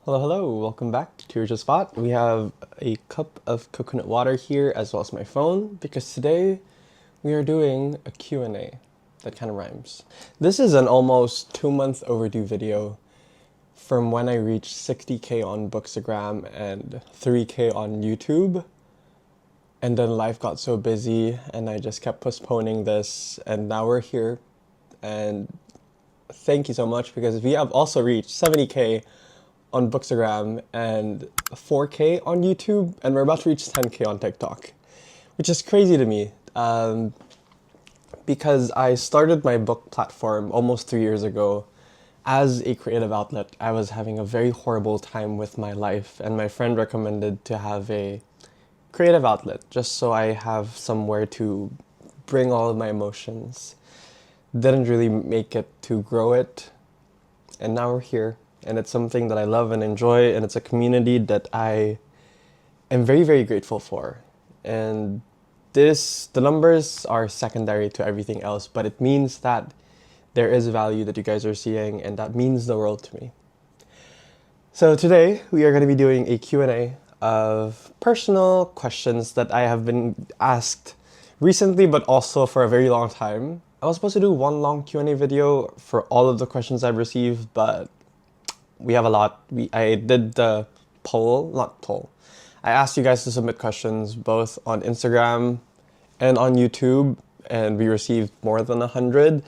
Hello, hello, welcome back to your spot. We have a cup of coconut water here as well as my phone because today we are doing a Q&A. That kind of rhymes. This is an almost 2-month overdue video from when I reached 60k on Bookstagram and 3k on YouTube. And then life got so busy and I just kept postponing this, and now we're here. And thank you so much because we have also reached 70k on Bookstagram and 4k on YouTube, and we're about to reach 10k on TikTok, which is crazy to me because I started my book platform almost 3 years ago as a creative outlet. I was having a very horrible time with my life, and my friend recommended to have a creative outlet just so I have somewhere to bring all of my emotions. Didn't really make it to grow it, and now we're here. And it's something that I love and enjoy, and it's a community that I am very, very grateful for. And the numbers are secondary to everything else, but it means that there is value that you guys are seeing, and that means the world to me. So today we are going to be doing a Q&A of personal questions that I have been asked recently, but also for a very long time. I was supposed to do one long Q&A video for all of the questions I've received, but we have a lot. I did the I asked you guys to submit questions both on Instagram and on YouTube, and we received more than 100.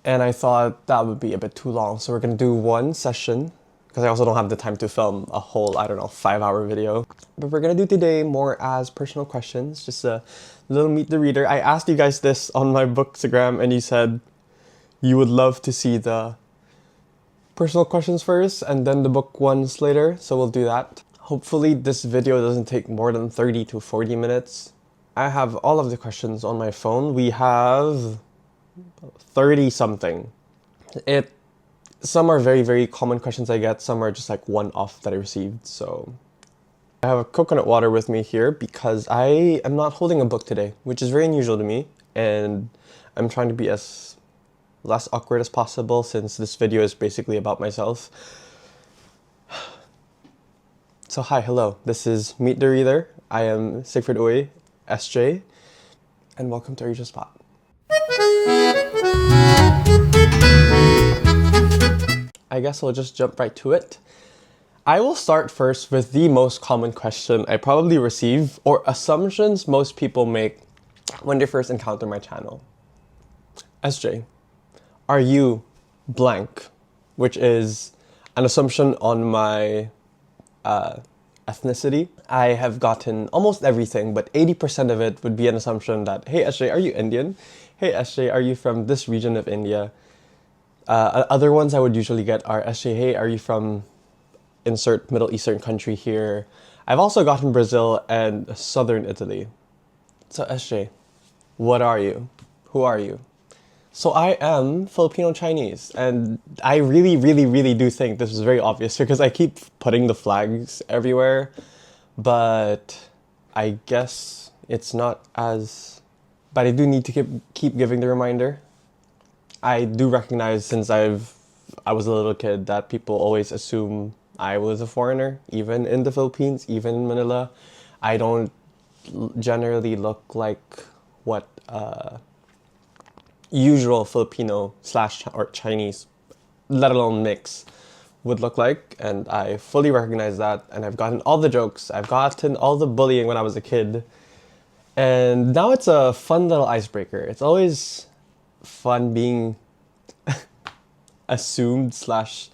And I thought that would be a bit too long, so we're gonna do one session because I also don't have the time to film a whole, 5-hour video. But we're gonna do today more as personal questions, just a little meet the reader. I asked you guys this on my Bookstagram, and you said you would love to see the personal questions first and then the book ones later, so we'll do that. Hopefully this video doesn't take more than 30 to 40 minutes. I have all of the questions on my phone. We have 30 something. Some are very, very common questions I get, some are just like one-off that I received. So I have a coconut water with me here because I am not holding a book today, which is very unusual to me, and I'm trying to be as less awkward as possible since this video is basically about myself. So hi, hello, this is Meet the Reader. I am Sigfrid Uy, SJ, and welcome to Your Spot. I guess I'll just jump right to it. I will start first with the most common question I probably receive, or assumptions most people make when they first encounter my channel. SJ, are you blank? Which is an assumption on my ethnicity. I have gotten almost everything, but 80% of it would be an assumption that, hey SJ, are you Indian? Hey SJ, are you from this region of India? Other ones I would usually get are, SJ, hey, are you from insert Middle Eastern country here? I've also gotten Brazil and Southern Italy. So SJ, what are you? Who are you? So I am Filipino Chinese, and I really, really, really do think this is very obvious because I keep putting the flags everywhere, but I guess it's not as... But I do need to keep giving the reminder. I do recognize since I was a little kid that people always assume I was a foreigner, even in the Philippines, even in Manila. I don't generally look like what usual Filipino / or Chinese, let alone mix, would look like, and I fully recognize that, and I've gotten all the jokes, I've gotten all the bullying when I was a kid, and now it's a fun little icebreaker. It's always fun being assumed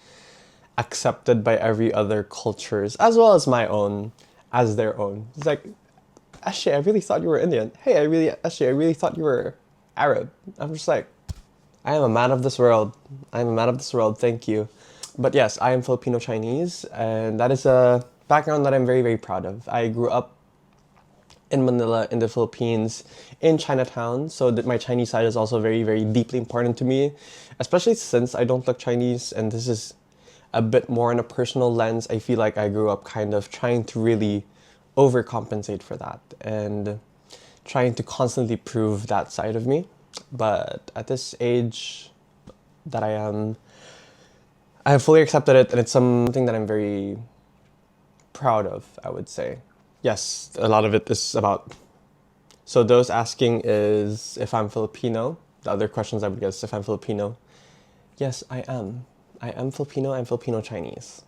/ accepted by every other cultures, as well as my own, as their own. It's like, actually, I really thought you were Indian. Hey, I really thought you were Arab. I'm just like, I am a man of this world. I'm a man of this world, thank you. But yes, I am Filipino Chinese, and that is a background that I'm very, very proud of. I grew up in Manila, in the Philippines, in Chinatown, so that my Chinese side is also very, very deeply important to me, especially since I don't look Chinese, and this is a bit more in a personal lens. I feel like I grew up kind of trying to really overcompensate for that, and trying to constantly prove that side of me. But at this age that I am, I have fully accepted it, and it's something that I'm very proud of, I would say. Yes, a lot of it is about. So those asking is if I'm Filipino. The other questions I would guess if I'm Filipino. Yes, I am. I am Filipino. I'm Filipino Chinese.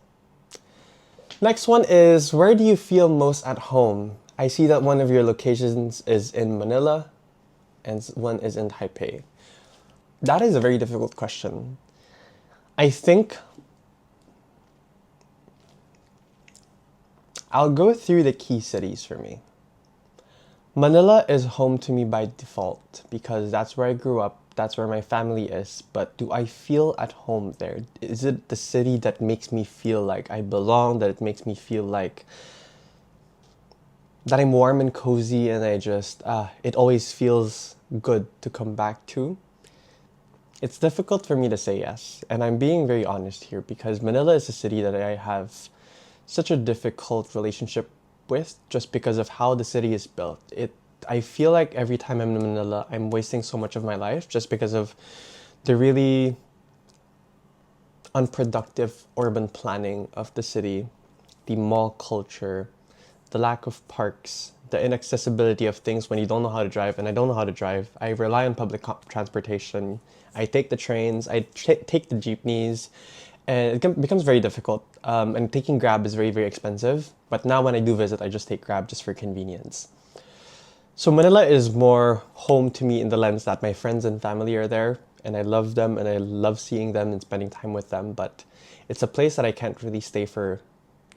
Next one is, where do you feel most at home? I see that one of your locations is in Manila and one is in Taipei. That is a very difficult question. I think I'll go through the key cities for me. Manila is home to me by default because that's where I grew up, that's where my family is. But do I feel at home there? Is it the city that makes me feel like I belong, that it makes me feel like that I'm warm and cozy and it always feels good to come back to? It's difficult for me to say yes, and I'm being very honest here because Manila is a city that I have such a difficult relationship with just because of how the city is built. I feel like every time I'm in Manila, I'm wasting so much of my life just because of the really unproductive urban planning of the city, the mall culture, the lack of parks, the inaccessibility of things when you don't know how to drive, and I don't know how to drive. I rely on public transportation. I take the trains, take the jeepneys, and becomes very difficult. And taking Grab is very, very expensive. But now when I do visit, I just take Grab just for convenience. So Manila is more home to me in the lens that my friends and family are there, and I love them, and I love seeing them and spending time with them. But it's a place that I can't really stay for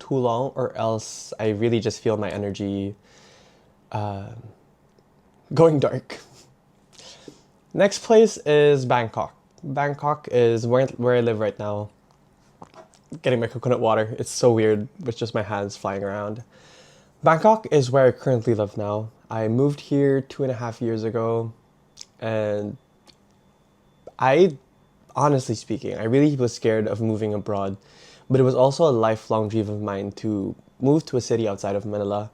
too long, or else I really just feel my energy going dark. Next place is Bangkok. Bangkok is where I live right now. Getting my coconut water. It's so weird with just my hands flying around. Bangkok is where I currently live now. I moved here 2.5 years ago, and honestly speaking, I really was scared of moving abroad, but it was also a lifelong dream of mine to move to a city outside of Manila.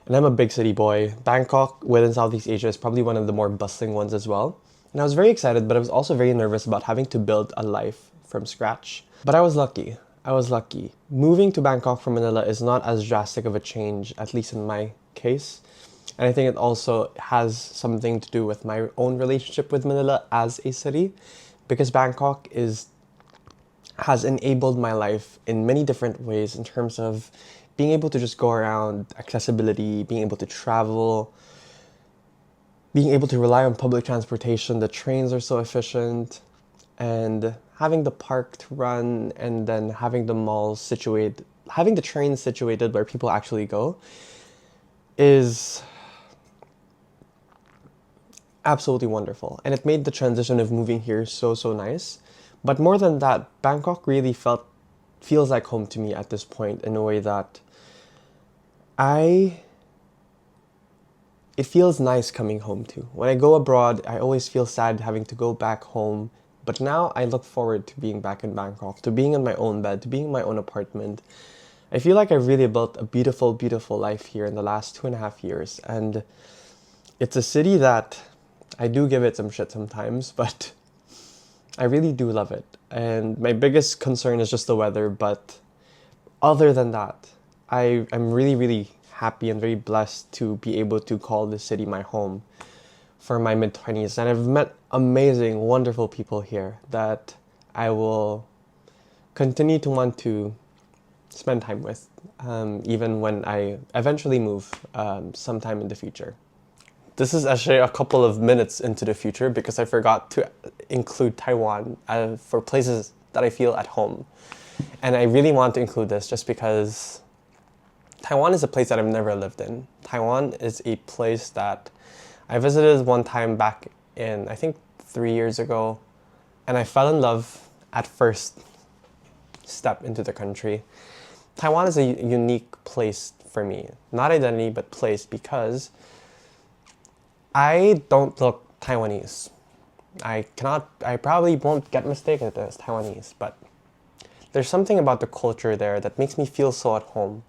And I'm a big city boy. Bangkok within Southeast Asia is probably one of the more bustling ones as well. And I was very excited, but I was also very nervous about having to build a life from scratch. But I was lucky. I was lucky. Moving to Bangkok from Manila is not as drastic of a change, at least in my case. And I think it also has something to do with my own relationship with Manila as a city, because Bangkok has enabled my life in many different ways in terms of being able to just go around, accessibility, being able to travel, being able to rely on public transportation. The trains are so efficient, and having the park to run, and then having the malls situated, having the trains situated where people actually go is absolutely wonderful. And it made the transition of moving here so, so nice. But more than that, Bangkok really feels like home to me at this point in a way that it feels nice coming home to. When I go abroad, I always feel sad having to go back home. But now I look forward to being back in Bangkok, to being in my own bed, to being in my own apartment. I feel like I've really built a beautiful, beautiful life here in the last 2.5 years. And it's a city that I do give it some shit sometimes, but I really do love it. And my biggest concern is just the weather, but other than that, I'm really, really happy and very blessed to be able to call this city my home for my mid-20s. And I've met amazing, wonderful people here that I will continue to want to spend time with, even when I eventually move sometime in the future. This is actually a couple of minutes into the future because I forgot to include Taiwan for places that I feel at home. And I really want to include this just because Taiwan is a place that I've never lived in. Taiwan is a place that I visited one time back in, I think, 3 years ago, and I fell in love at first step into the country. Taiwan is a unique place for me. Not identity, but place, because I don't look Taiwanese. I probably won't get mistaken as Taiwanese, but there's something about the culture there that makes me feel so at home.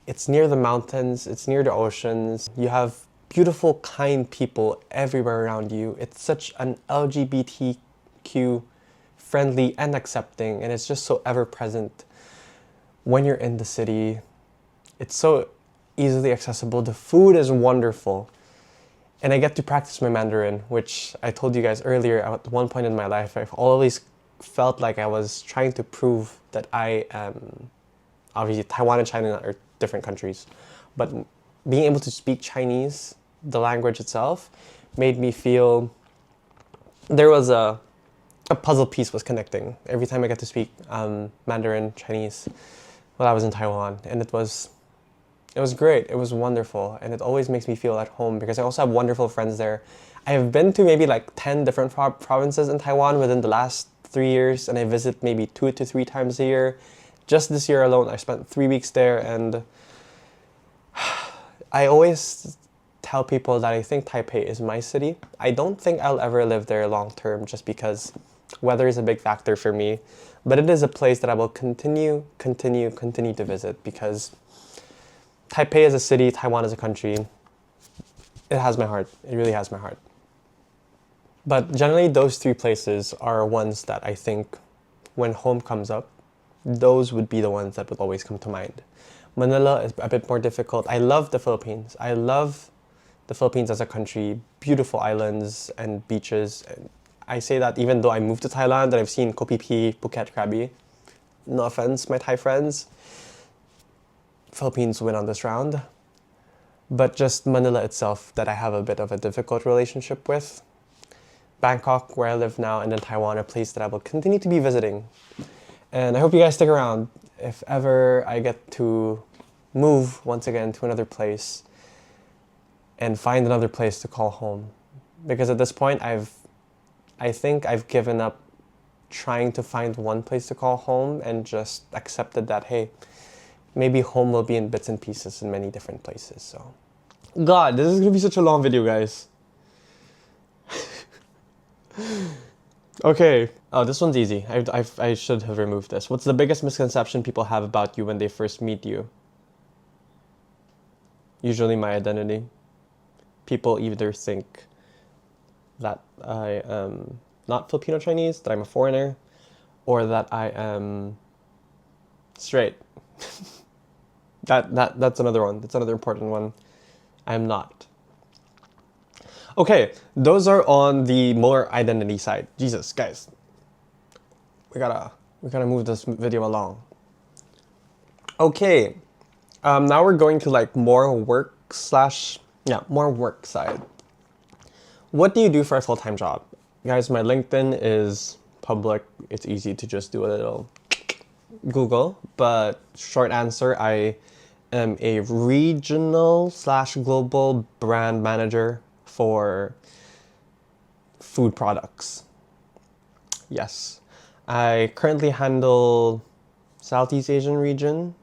It's near the mountains, it's near the oceans. You have beautiful, kind people everywhere around you. It's such an LGBTQ friendly and accepting, and it's just so ever present when you're in the city. It's so easily accessible. The food is wonderful. And I get to practice my Mandarin, which I told you guys earlier. At one point in my life, I've always felt like I was trying to prove that I am, obviously Taiwan and China are different countries, but being able to speak Chinese, the language itself, made me feel there was a puzzle piece was connecting every time I get to speak Mandarin, Chinese, while I was in Taiwan. And it was great. It was wonderful. And it always makes me feel at home because I also have wonderful friends there. I have been to maybe like 10 different provinces in Taiwan within the last 3 years, and I visit maybe 2 to 3 times a year. Just this year alone, I spent 3 weeks there, and I always tell people that I think Taipei is my city. I don't think I'll ever live there long term just because weather is a big factor for me, but it is a place that I will continue to visit because Taipei is a city, Taiwan is a country. It has my heart. It really has my heart. But generally, those 3 places are ones that I think when home comes up, those would be the ones that would always come to mind. Manila is a bit more difficult. I love the Philippines. I love the Philippines as a country, beautiful islands and beaches. And I say that even though I moved to Thailand and I've seen Koh Phi Phi, Phuket, Krabi. No offense, my Thai friends. Philippines win on this round. But just Manila itself that I have a bit of a difficult relationship with. Bangkok, where I live now, and then Taiwan, a place that I will continue to be visiting. And I hope you guys stick around if ever I get to move once again to another place and find another place to call home. Because at this point, I think I've given up trying to find one place to call home and just accepted that, hey, maybe home will be in bits and pieces in many different places. So, God, this is gonna be such a long video, guys. Okay. Oh, this one's easy. I should have removed this. What's the biggest misconception people have about you when they first meet you? Usually my identity. People either think that I am not Filipino Chinese, that I'm a foreigner, or that I am straight. That's another one. That's another important one. I'm not. Okay, those are on the more identity side. Jesus, guys. We gotta move this video along. Okay. Now we're going to like more work side. What do you do for a full-time job? Guys, my LinkedIn is public. It's easy to just do a little Google, but short answer, I am a regional/global brand manager for food products. Yes. I currently handle Southeast Asian region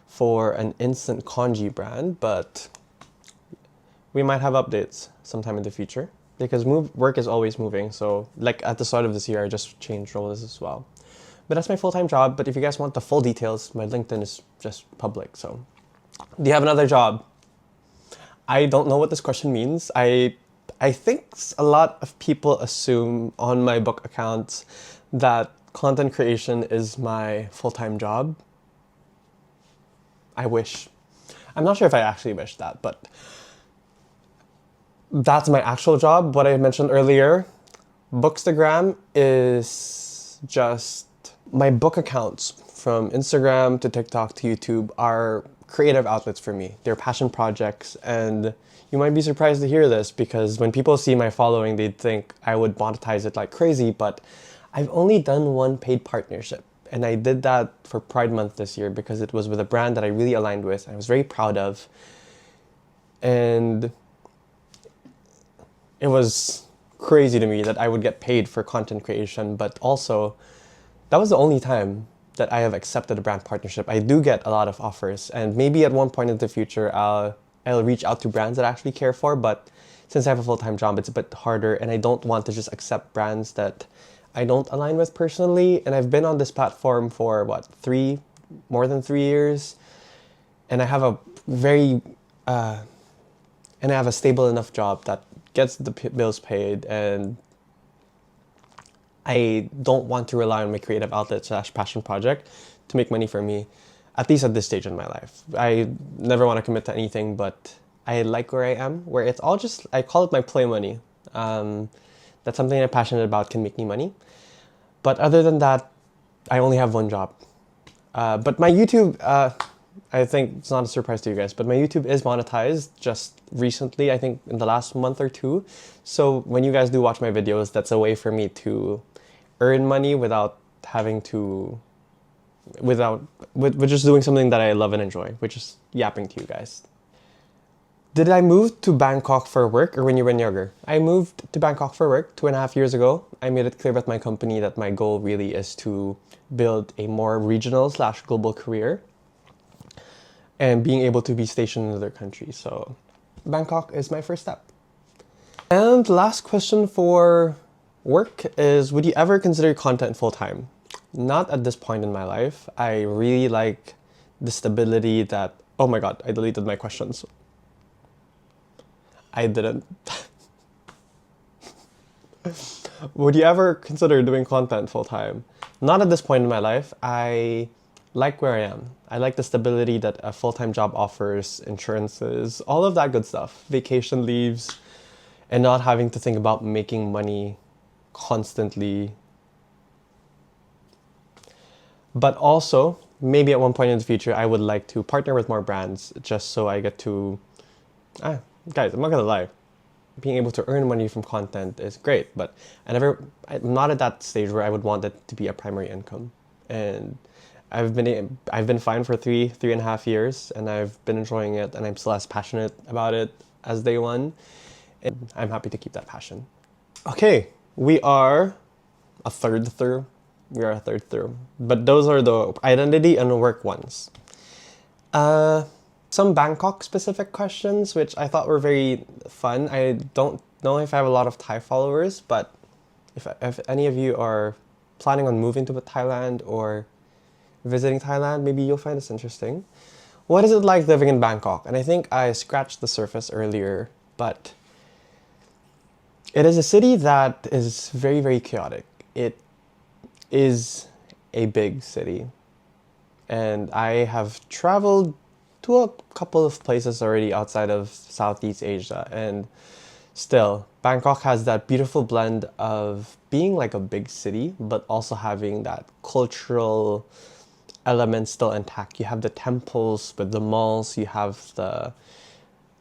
for an instant congee brand, but we might have updates sometime in the future because work is always moving. So like at the start of this year, I just changed roles as well. But that's my full-time job. But if you guys want the full details, my LinkedIn is just public. So do you have another job? I don't know what this question means. I think a lot of people assume on my book account that content creation is my full-time job. I wish. I'm not sure if I actually wish that, but that's my actual job. What I mentioned earlier, Bookstagram is just my book accounts from Instagram to TikTok to YouTube are creative outlets for me. They're passion projects, and you might be surprised to hear this because when people see my following, they'd think I would monetize it like crazy, but I've only done one paid partnership. And I did that for Pride Month this year because it was with a brand that I really aligned with. I was very proud of. And it was crazy to me that I would get paid for content creation, but also that was the only time that I have accepted a brand partnership. I do get a lot of offers, and maybe at one point in the future, I'll reach out to brands that I actually care for, but since I have a full-time job, it's a bit harder, and I don't want to just accept brands that I don't align with personally. And I've been on this platform for more than 3 years, and I have a stable enough job that gets the bills paid, and I don't want to rely on my creative outlet slash passion project to make money for me, at least at this stage in my life. I never want to commit to anything, but I like where I am, where it's all just, I call it my play money. That's something I'm passionate about, can make me money. But other than that, I only have one job. But my YouTube, I think it's not a surprise to you guys, but my YouTube is monetized just recently, I think in the last month or two. So when you guys do watch my videos, that's a way for me to earn money without having to, with just doing something that I love and enjoy, which is yapping to you guys. Did I move to Bangkok for work or when you were younger? I moved to Bangkok for work 2.5 years ago. I made it clear with my company that my goal really is to build a more regional slash global career and being able to be stationed in other countries. So Bangkok is my first step. And last question for work is, would you ever consider content full-time? Not at this point in my life. I really like the stability that, oh my God, I deleted my questions. I didn't. Would you ever consider doing content full-time? Not at this point in my life. I like where I am. I like the stability that a full-time job offers, insurances, all of that good stuff, vacation leaves, and not having to think about making money constantly. But also, maybe at one point in the future, I would like to partner with more brands just so I get to, guys, I'm not gonna lie. Being able to earn money from content is great, but I'm not at that stage where I would want it to be a primary income. And I've been fine for 3.5 years, and I've been enjoying it, and I'm still as passionate about it as day one. And I'm happy to keep that passion. Okay, we are a third through. But those are the identity and work ones. Some Bangkok specific questions, which I thought were very fun. I don't know if I have a lot of Thai followers, but if any of you are planning on moving to Thailand or visiting Thailand, maybe you'll find this interesting. What is it like living in Bangkok? And I think I scratched the surface earlier, but it is a city that is very, very chaotic. It is a big city. And I have traveled to a couple of places already outside of Southeast Asia, and still, Bangkok has that beautiful blend of being like a big city, but also having that cultural element still intact. You have the temples with the malls, you have the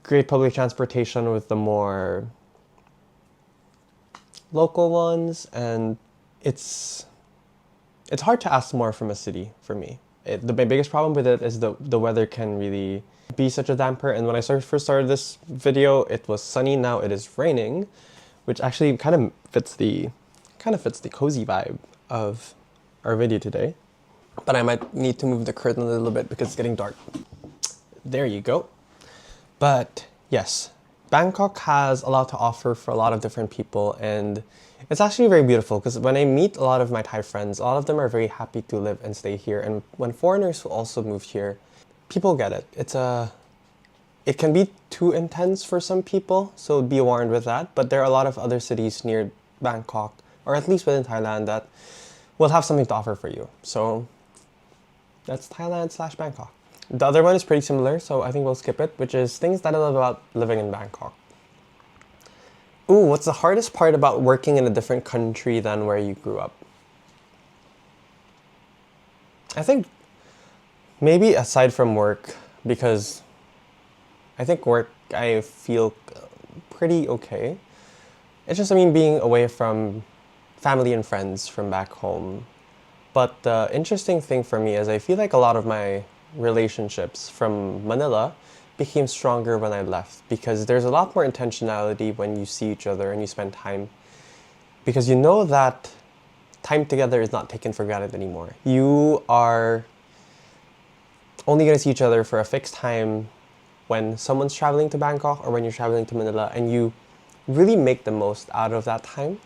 great public transportation with the more local ones, and it's hard to ask more from a city for me. My biggest problem with it is the weather can really be such a damper, and when I first started this video, it was sunny. Now it is raining, which actually kind of fits the cozy vibe of our video today. But I might need to move the curtain a little bit because it's getting dark. There you go. But yes, Bangkok has a lot to offer for a lot of different people, and it's actually very beautiful because when I meet a lot of my Thai friends, a lot of them are very happy to live and stay here. And when foreigners who also moved here, people get it. It can be too intense for some people, so be warned with that. But there are a lot of other cities near Bangkok, or at least within Thailand, that will have something to offer for you. So that's Thailand/Bangkok. The other one is pretty similar, so I think we'll skip it, which is things that I love about living in Bangkok. Ooh, what's the hardest part about working in a different country than where you grew up? I think maybe aside from work, because I think work, I feel pretty okay. It's just, being away from family and friends from back home. But the interesting thing for me is I feel like a lot of my relationships from Manila became stronger when I left, because there's a lot more intentionality when you see each other and you spend time, because you know that time together is not taken for granted anymore. You are only going to see each other for a fixed time when someone's traveling to Bangkok or when you're traveling to Manila, and you really make the most out of that time,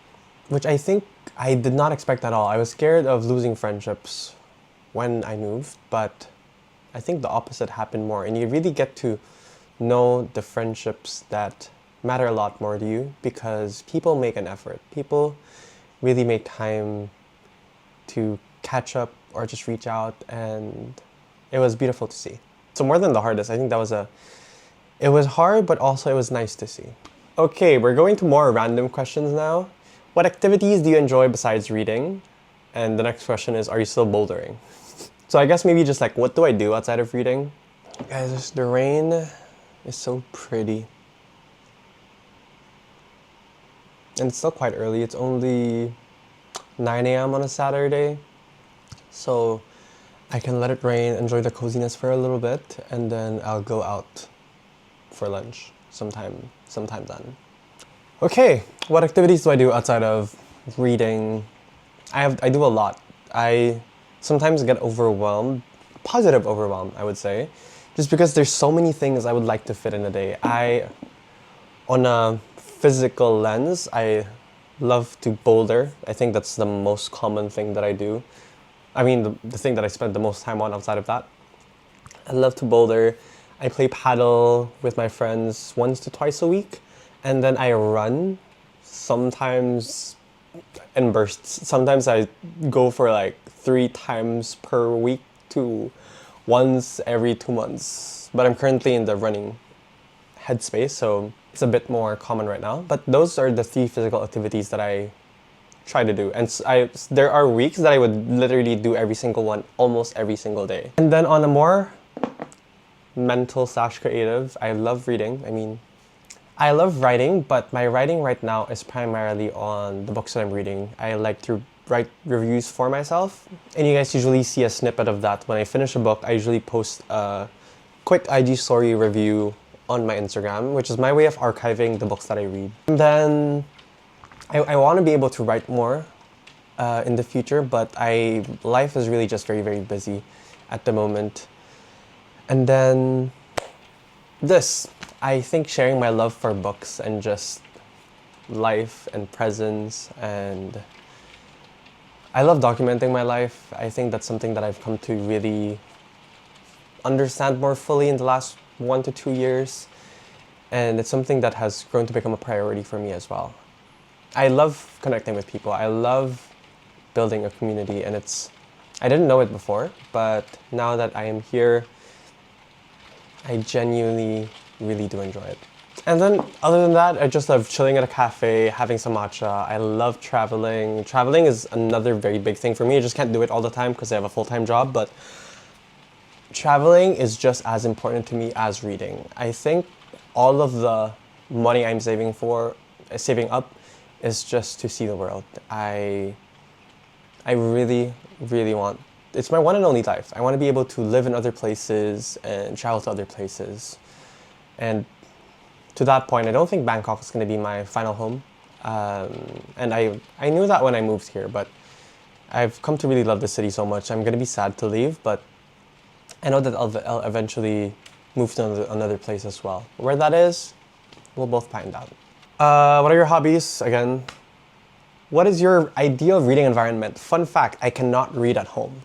which I think I did not expect at all. I was scared of losing friendships when I moved, but I think the opposite happened more, and you really get to know the friendships that matter a lot more to you because people make an effort. People really make time to catch up or just reach out, and it was beautiful to see. So more than the hardest, I think it was hard, but also it was nice to see. Okay, we're going to more random questions now. What activities do you enjoy besides reading? And the next question is, are you still bouldering? So I guess maybe just like, what do I do outside of reading? Guys, the rain is so pretty. And it's still quite early. It's only 9 a.m. on a Saturday. So I can let it rain, enjoy the coziness for a little bit, and then I'll go out for lunch sometime then. Okay, what activities do I do outside of reading? I do a lot. I sometimes get overwhelmed, positive overwhelmed, I would say, just because there's so many things I would like to fit in a day. On a physical lens, I love to boulder. I think that's the most common thing that I do. I mean, the thing that I spend the most time on outside of that. I love to boulder. I play paddle with my friends once to twice a week. And then I run, sometimes in bursts. Sometimes I go for like 3 times per week to once every 2 months. But I'm currently in the running headspace, so it's a bit more common right now. But those are the 3 physical activities that I try to do. And there are weeks that I would literally do every single one almost every single day. And then on a more mental/creative, I love reading. I mean, I love writing, but my writing right now is primarily on the books that I'm reading. I like to write reviews for myself, and you guys usually see a snippet of that. When I finish a book, I usually post a quick IG story review on my Instagram, which is my way of archiving the books that I read. And then I want to be able to write more in the future, but life is really just very, very busy at the moment. And then I think sharing my love for books and just life and presence, and I love documenting my life. I think that's something that I've come to really understand more fully in the last 1 to 2 years, and it's something that has grown to become a priority for me as well. I love connecting with people. I love building a community, and I didn't know it before, but now that I am here, I genuinely really do enjoy it. And then other than that, I just love chilling at a cafe, having some matcha. I love traveling. Traveling is another very big thing for me. I just can't do it all the time because I have a full-time job, but traveling is just as important to me as reading. I think all of the money I'm saving up is just to see the world. I really, really want, it's my one and only life. I want to be able to live in other places and travel to other places. And to that point, I don't think Bangkok is going to be my final home. And I knew that when I moved here, but I've come to really love the city so much. I'm going to be sad to leave, but I know that I'll eventually move to another place as well. Where that is, we'll both find out. What are your hobbies? Again, what is your ideal reading environment? Fun fact, I cannot read at home.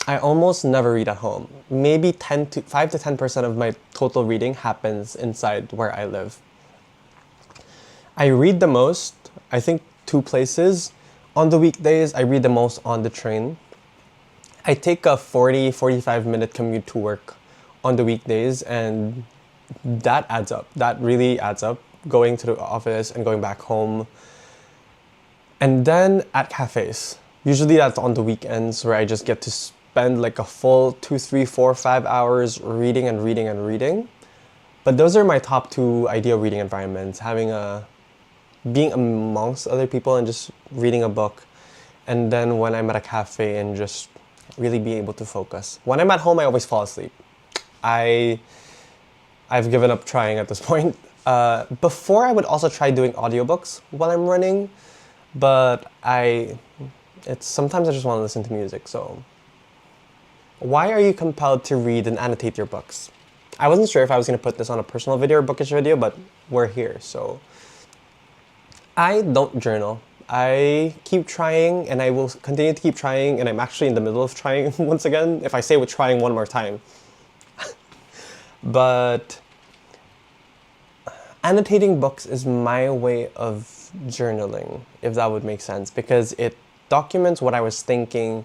I almost never read at home. Maybe 5 to 10% of my total reading happens inside where I live. I read the most, I think 2 places. On the weekdays, I read the most on the train. I take a 45 minute commute to work on the weekdays, and that adds up. That really adds up, going to the office and going back home. And then at cafes. Usually that's on the weekends where I just get to spend like a full 2, 3, 4, 5 hours reading and reading and reading. But those are my top 2 ideal reading environments. Being amongst other people and just reading a book. And then when I'm at a cafe and just really be able to focus. When I'm at home, I always fall asleep. I've given up trying at this point. Before I would also try doing audiobooks while I'm running, but sometimes I just want to listen to music, so. Why are you compelled to read and annotate your books? I wasn't sure if I was going to put this on a personal video or bookish video, but we're here, so. I don't journal. I keep trying, and I will continue to keep trying, and I'm actually in the middle of trying once again, if I say we're trying one more time. But annotating books is my way of journaling, if that would make sense, because it documents what I was thinking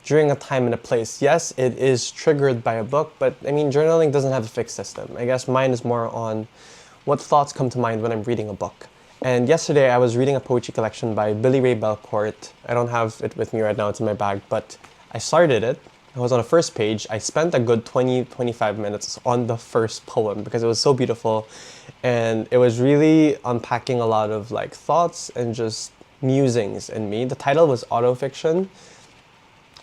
during a time and a place. Yes, it is triggered by a book, but I mean, journaling doesn't have a fixed system. I guess mine is more on what thoughts come to mind when I'm reading a book. And yesterday I was reading a poetry collection by Billy Ray Belcourt. I don't have it with me right now, it's in my bag, but I started it. I was on the first page. I spent a good 20-25 minutes on the first poem because it was so beautiful, and it was really unpacking a lot of like thoughts and just musings in me. The title was Autofiction,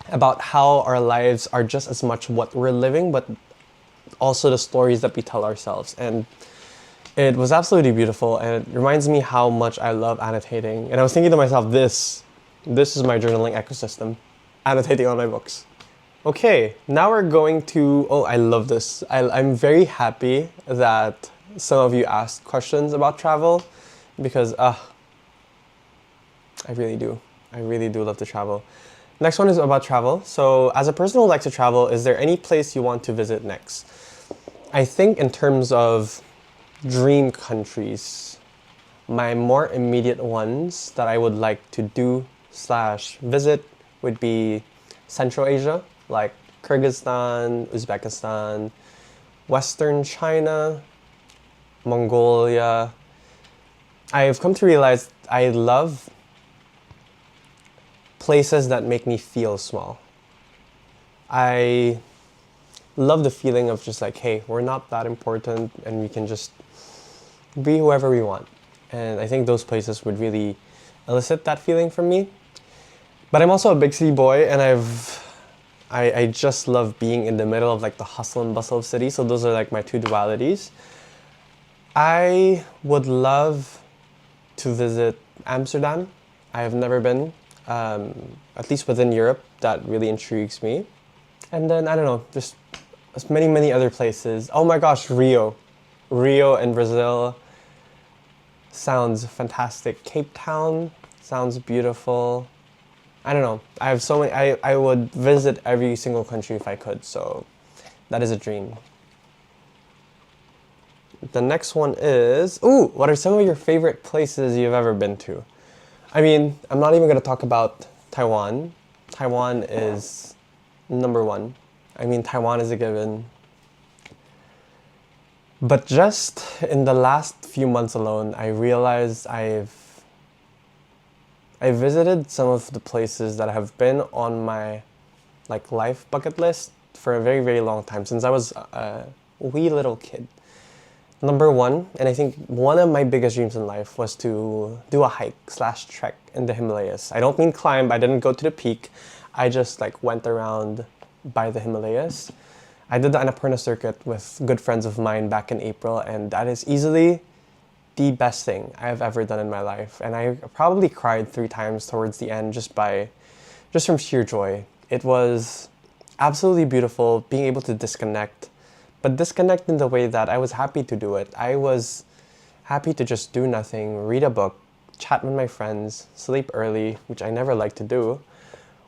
about how our lives are just as much what we're living, but also the stories that we tell ourselves. And it was absolutely beautiful, and it reminds me how much I love annotating. And I was thinking to myself, this is my journaling ecosystem, annotating on my books. Okay, now we're going to, oh, I love this. I'm very happy that some of you asked questions about travel, because I really do. I really do love to travel. Next one is about travel. So as a person who likes to travel, is there any place you want to visit next? I think in terms of dream countries, my more immediate ones that I would like to do / visit would be Central Asia, like Kyrgyzstan, Uzbekistan, Western China, Mongolia. I've come to realize I love places that make me feel small. I love the feeling of just like, hey, we're not that important and we can just be whoever we want. And I think those places would really elicit that feeling from me. But I'm also a big city boy, and I just love being in the middle of like the hustle and bustle of cities. So those are like my two dualities. I would love to visit Amsterdam. I have never been, at least within Europe. That really intrigues me. And then, I don't know, just many other places. Oh my gosh, Rio. Rio in Brazil sounds fantastic. Cape Town sounds beautiful. I don't know. I have so many. I would visit every single country if I could. So that is a dream. The next one is, ooh, what are some of your favorite places you've ever been to? I mean, I'm not even going to talk about Taiwan. Taiwan is number one. I mean, Taiwan is a given. But just in the last few months alone, I realized I visited some of the places that have been on my like life bucket list for a very long time, since I was a wee little kid. Number one, and I think one of my biggest dreams in life, was to do a hike / trek in the Himalayas. I don't mean climb. I didn't go to the peak. I just like went around by the Himalayas. I did the Annapurna circuit with good friends of mine back in April, and that is easily the best thing I've ever done in my life. And I probably cried 3 times towards the end just from sheer joy. It was absolutely beautiful being able to disconnect, but disconnect in the way that I was happy to do it. I was happy to just do nothing, read a book, chat with my friends, sleep early, which I never like to do,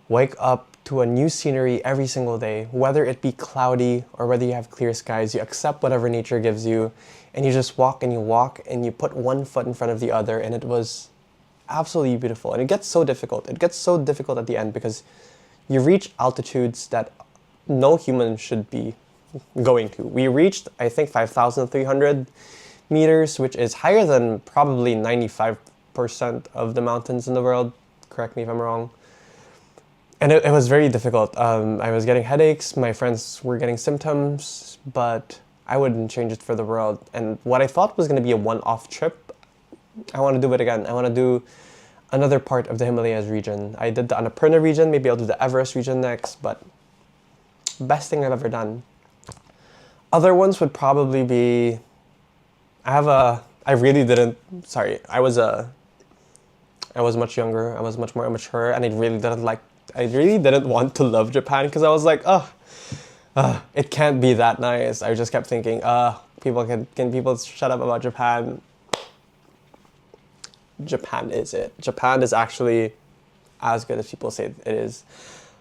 wake up to a new scenery every single day, whether it be cloudy or whether you have clear skies. You accept whatever nature gives you, and you just walk and you put one foot in front of the other, and it was absolutely beautiful. And it gets so difficult. It gets so difficult at the end because you reach altitudes that no human should be going to. We reached, I think, 5,300 meters, which is higher than probably 95% of the mountains in the world. Correct me if I'm wrong. And it was very difficult. I was getting headaches, my friends were getting symptoms, but I wouldn't change it for the world. And what I thought was going to be a one-off trip, I want to do it again. I want to do another part of the Himalayas region. I did the Annapurna region, maybe I'll do the Everest region next, but best thing I've ever done. Other ones would probably be, I was much younger, I was much more immature, and I really didn't want to love Japan because I was like, it can't be that nice. I just kept thinking, can people shut up about Japan? Japan is it. Japan is actually as good as people say it is.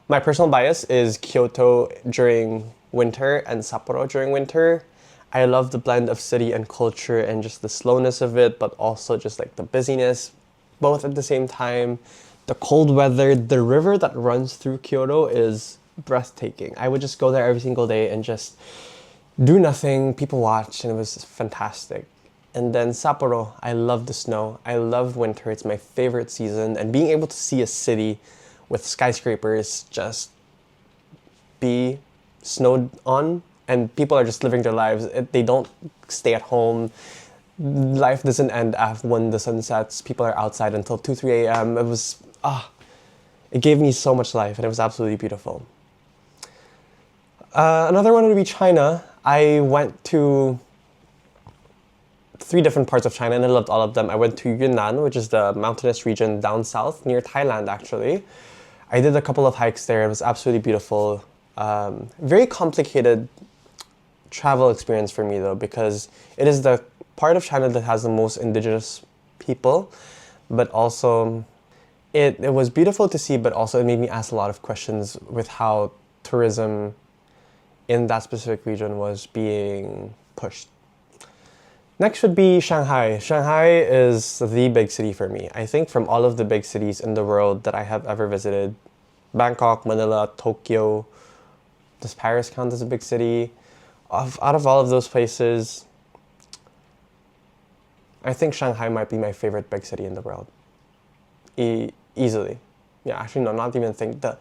My personal bias is Kyoto during winter and Sapporo during winter. I love the blend of city and culture and just the slowness of it, but also just like the busyness. both at the same time. The cold weather, the river that runs through Kyoto is breathtaking. I would just go there every single day and just do nothing, people watch, and it was fantastic. And then Sapporo, I love the snow. I love winter. It's my favorite season. And being able to see a city with skyscrapers just be snowed on and people are just living their lives. They don't stay at home. Life doesn't end after when the sun sets. People are outside until 2, 3 a.m. It gave me so much life and it was absolutely beautiful. Another one would be China. I went to 3 different parts of China and I loved all of them. I went to Yunnan, which is the mountainous region down south near Thailand actually. I did a couple of hikes there. It was absolutely beautiful. Very complicated travel experience for me though, because it is the part of China that has the most indigenous people, but also it was beautiful to see, but also it made me ask a lot of questions with how tourism in that specific region was being pushed. Next would be Shanghai. Shanghai is the big city for me. I think from all of the big cities in the world that I have ever visited, Bangkok, Manila, Tokyo, does Paris count as a big city? Out of all of those places, I think Shanghai might be my favorite big city in the world. Easily. Yeah, actually no, not even think. The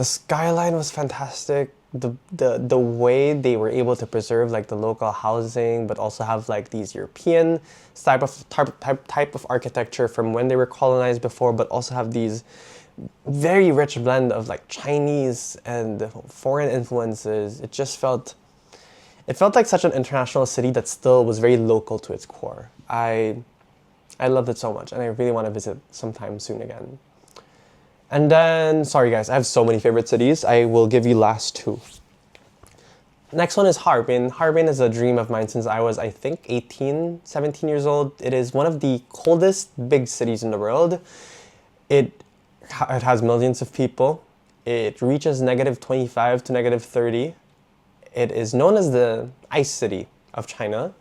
skyline was fantastic. The way they were able to preserve like the local housing, but also have like these European type of architecture from when they were colonized before, but also have these very rich blend of like Chinese and foreign influences. It felt like such an international city that still was very local to its core. I loved it so much and I really want to visit sometime soon again. And then, sorry guys, I have so many favorite cities. I will give you last 2. Next one is Harbin. Harbin is a dream of mine since I was, I think, 18, 17 years old. It is one of the coldest big cities in the world. It has millions of people. It reaches -25 to -30. It is known as the ice city of China.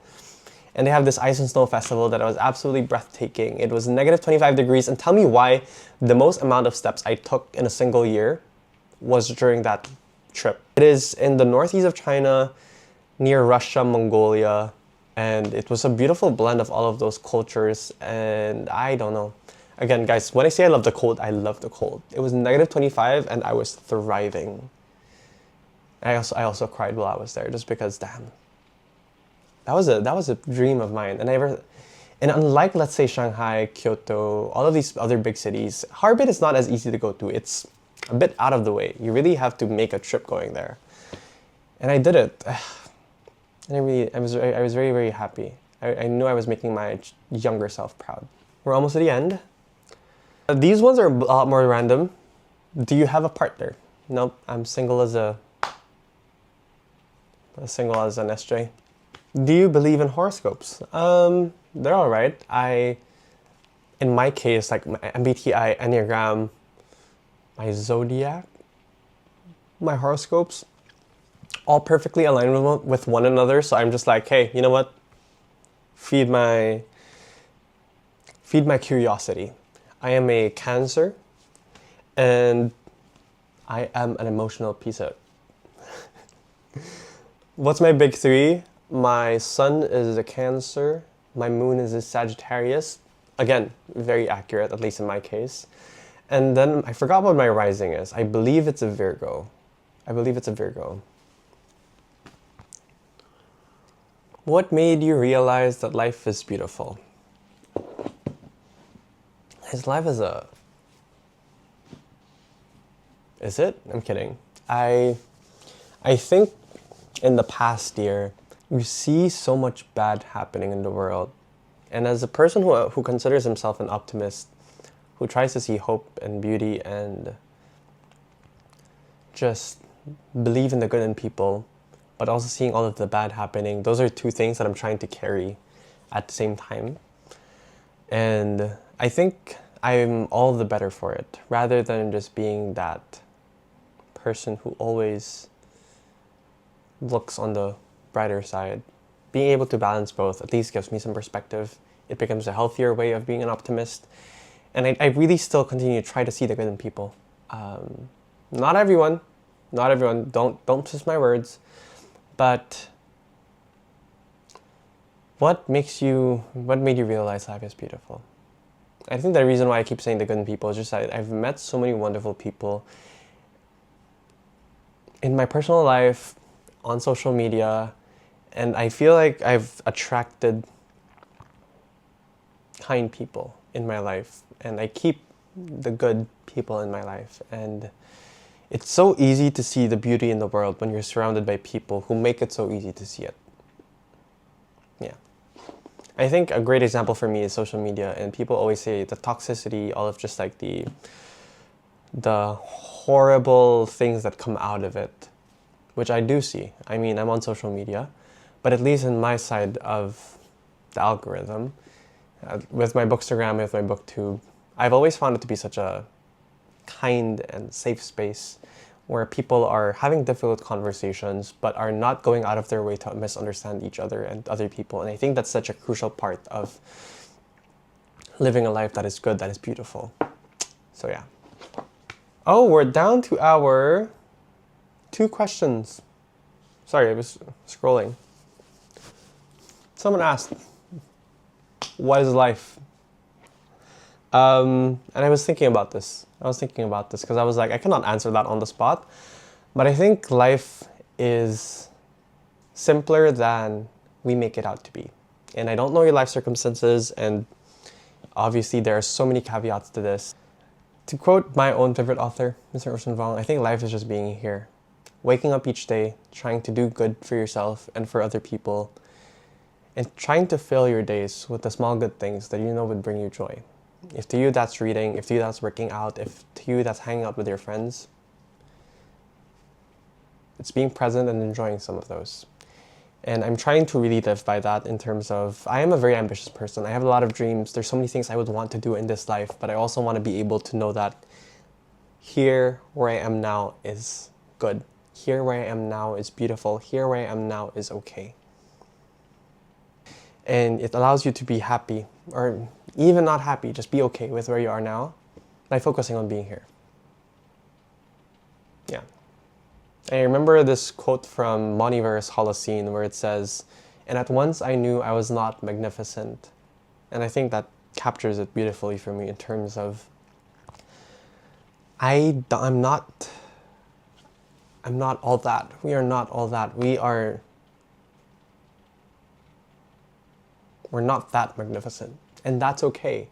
And they have this ice and snow festival that was absolutely breathtaking. It was -25 degrees, and tell me why the most amount of steps I took in a single year was during that trip. It is in the northeast of China, near Russia, Mongolia, and it was a beautiful blend of all of those cultures, and I don't know. Again, guys, when I say I love the cold, I love the cold. It was -25 and I was thriving. I also cried while I was there just because, damn. That was a dream of mine, and unlike, let's say, Shanghai, Kyoto, all of these other big cities, Harbin is not as easy to go to. It's a bit out of the way. You really have to make a trip going there, and I did it. And I was very, very happy. I knew I was making my younger self proud. We're almost at the end. These ones are a lot more random. Do you have a partner? Nope, I'm single as an SJ. Do you believe in horoscopes? They're all right. In my case, like my MBTI, Enneagram, my zodiac, my horoscopes, all perfectly aligned with one another. So I'm just like, hey, you know what? Feed my curiosity. I am a Cancer, and I am an emotional piece of. What's my big 3? My sun is a Cancer, my moon is a Sagittarius. Again, very accurate, at least in my case. And then I forgot what my rising is. I believe it's a Virgo. What made you realize that life is beautiful? His life is a... Is it? I'm kidding. I think in the past year, you see so much bad happening in the world. And as a person who considers himself an optimist, who tries to see hope and beauty and just believe in the good in people, but also seeing all of the bad happening, those are 2 things that I'm trying to carry at the same time. And I think I'm all the better for it, rather than just being that person who always looks on the brighter side. Being able to balance both at least gives me some perspective. It becomes a healthier way of being an optimist. And I really still continue to try to see the good in people. Not everyone, don't twist my words, but what made you realize life is beautiful? I think the reason why I keep saying the good in people is just that I've met so many wonderful people in my personal life, on social media, and I feel like I've attracted kind people in my life, and I keep the good people in my life. And it's so easy to see the beauty in the world when you're surrounded by people who make it so easy to see it. Yeah. I think a great example for me is social media, and people always say the toxicity, all of just like the horrible things that come out of it, which I do see. I mean, I'm on social media, but at least in my side of the algorithm, with my Bookstagram, with my Booktube, I've always found it to be such a kind and safe space where people are having difficult conversations but are not going out of their way to misunderstand each other and other people. And I think that's such a crucial part of living a life that is good, that is beautiful. So yeah. Oh, we're down to our 2 questions. Sorry, I was scrolling. Someone asked, what is life? And I was thinking about this. Because I was like, I cannot answer that on the spot. But I think life is simpler than we make it out to be. And I don't know your life circumstances, and obviously there are so many caveats to this. To quote my own favorite author, Mr. Orson Wong, I think life is just being here. Waking up each day, trying to do good for yourself and for other people, and trying to fill your days with the small good things that you know would bring you joy. If to you that's reading, if to you that's working out, if to you that's hanging out with your friends, it's being present and enjoying some of those. And I'm trying to really live by that in terms of, I am a very ambitious person. I have a lot of dreams. There's so many things I would want to do in this life, but I also want to be able to know that here where I am now is good. Here where I am now is beautiful. Here where I am now is okay. And it allows you to be happy, or even not happy, just be okay with where you are now by focusing on being here. Yeah. I remember this quote from Moniver's Holocene where it says, "And at once I knew I was not magnificent." And I think that captures it beautifully for me in terms of I'm not all that. We are not all that. We're not that magnificent. And that's okay.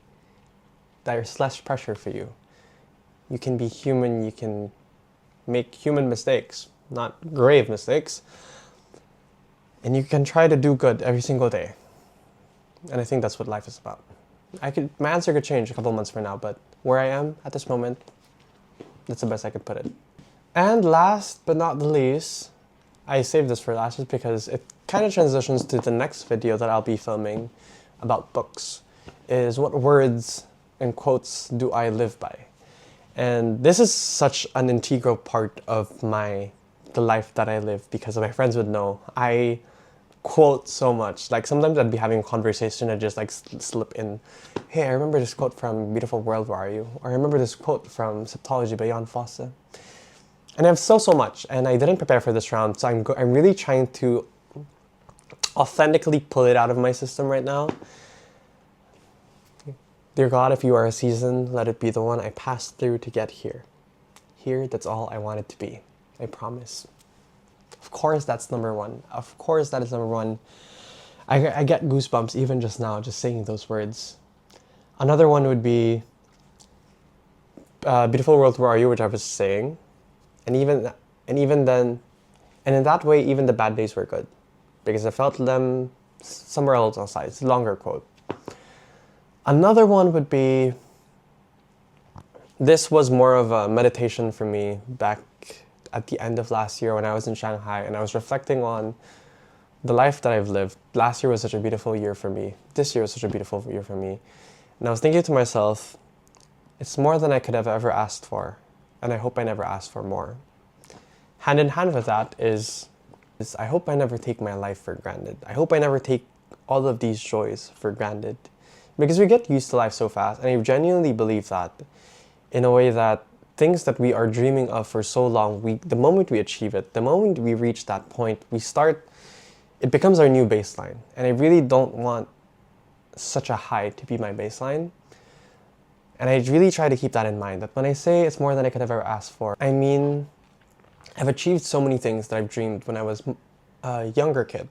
There's less pressure for you. You can be human, you can make human mistakes, not grave mistakes. And you can try to do good every single day. And I think that's what life is about. My answer could change a couple months from now, but where I am at this moment, that's the best I could put it. And last but not the least, I saved this for last just because it kind of transitions to the next video that I'll be filming about books, is what words and quotes do I live by? And this is such an integral part of the life that I live, because my friends would know I quote so much. Like sometimes I'd be having a conversation and just like slip in, "Hey, I remember this quote from Beautiful World, Where Are You?" Or "I remember this quote from Septology by Jan Fosse." And I have so much, and I didn't prepare for this round, so I'm really trying to authentically pull it out of my system right now. Dear God, if you are a season, let it be the one I passed through to get here. Here, that's all I want it to be. I promise. Of course, that's number one. Of course, that is number one. I get goosebumps even just now, just saying those words. Another one would be Beautiful World, Where Are You?, which I was saying. And even then, and in that way, even the bad days were good, because I felt them somewhere else outside. It's a longer quote. Another one would be, this was more of a meditation for me back at the end of last year when I was in Shanghai, and I was reflecting on the life that I've lived. Last year was such a beautiful year for me. This year was such a beautiful year for me. And I was thinking to myself, it's more than I could have ever asked for, and I hope I never ask for more. Hand in hand with that is I hope I never take my life for granted. I hope I never take all of these joys for granted, Because we get used to life so fast, and I genuinely believe that in a way that things that we are dreaming of for so long, the moment we achieve it, the moment we reach that point, it becomes our new baseline. And I really don't want such a high to be my baseline. And I really try to keep that in mind, that when I say it's more than I could have ever asked for, I mean, I've achieved so many things that I've dreamed when I was a younger kid.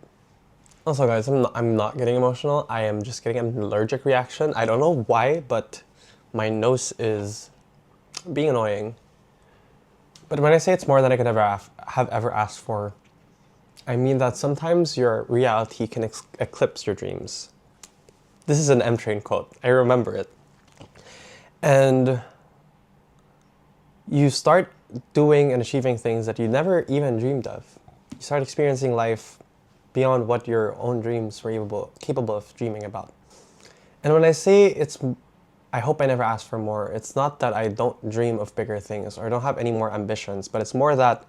Also guys, I'm not getting emotional, I am just getting an allergic reaction. I don't know why, but my nose is being annoying. But when I say it's more than I could ever have ever asked for, I mean that sometimes your reality can eclipse your dreams. This is an M-Train quote, I remember it. And you start doing and achieving things that you never even dreamed of. You start experiencing life beyond what your own dreams were capable of dreaming about. And when I say I hope I never ask for more, it's not that I don't dream of bigger things or I don't have any more ambitions, but it's more that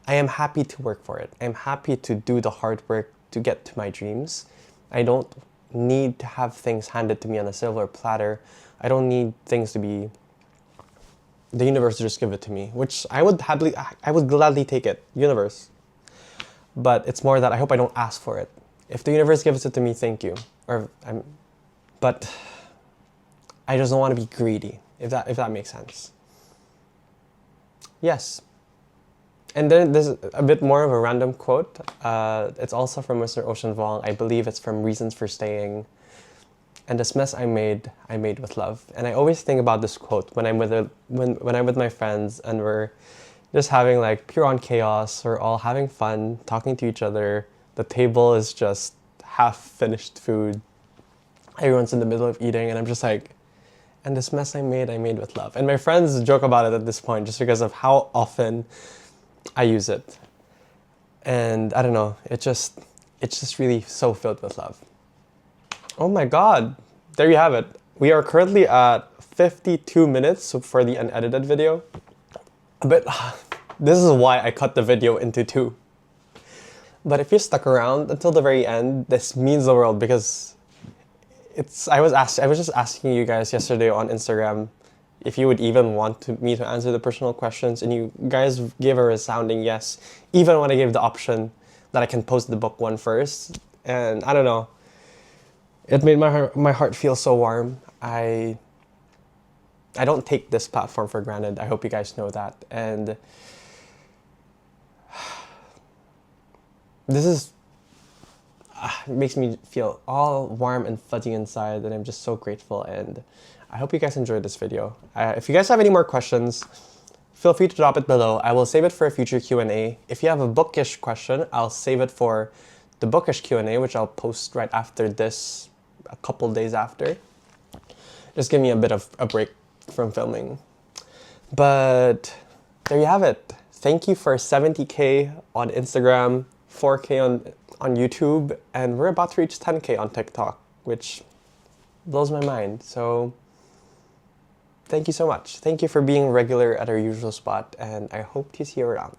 I am happy to work for it. I'm happy to do the hard work to get to my dreams. I don't need to have things handed to me on a silver platter. I don't need things to be, the universe to just give it to me, which I would gladly take it, universe. But it's more that I hope I don't ask for it. If the universe gives it to me, thank you. But I just don't want to be greedy, if that makes sense. Yes. And then there's a bit more of a random quote. It's also from Mr. Ocean Vuong. I believe it's from Reasons for Staying. And this mess I made with love. And I always think about this quote when I'm with my friends and we're just having like pure on chaos. We're all having fun, talking to each other. The table is just half finished food. Everyone's in the middle of eating, and I'm just like, and this mess I made with love. And my friends joke about it at this point just because of how often I use it. And I don't know, it's just really so filled with love. Oh my god, there you have it. We are currently at 52 minutes for the unedited video. But this is why I cut the video into two. But if you stuck around until the very end, this means the world, because I was just asking you guys yesterday on Instagram if you would even want me to answer the personal questions, and you guys gave a resounding yes, even when I gave the option that I can post the book one first. And I don't know, it made my heart feel so warm. I don't take this platform for granted. I hope you guys know that. And this makes me feel all warm and fuzzy inside, and I'm just so grateful. And I hope you guys enjoyed this video. If you guys have any more questions, feel free to drop it below. I will save it for a future Q&A. If you have a bookish question, I'll save it for the bookish Q&A, which I'll post right after this, a couple days after. Just give me a bit of a break from filming. But there you have it. Thank you for 70K on Instagram, 4K on YouTube, and we're about to reach 10K on TikTok, which blows my mind. So thank you so much. Thank you for being regular at our usual spot, and I hope to see you around.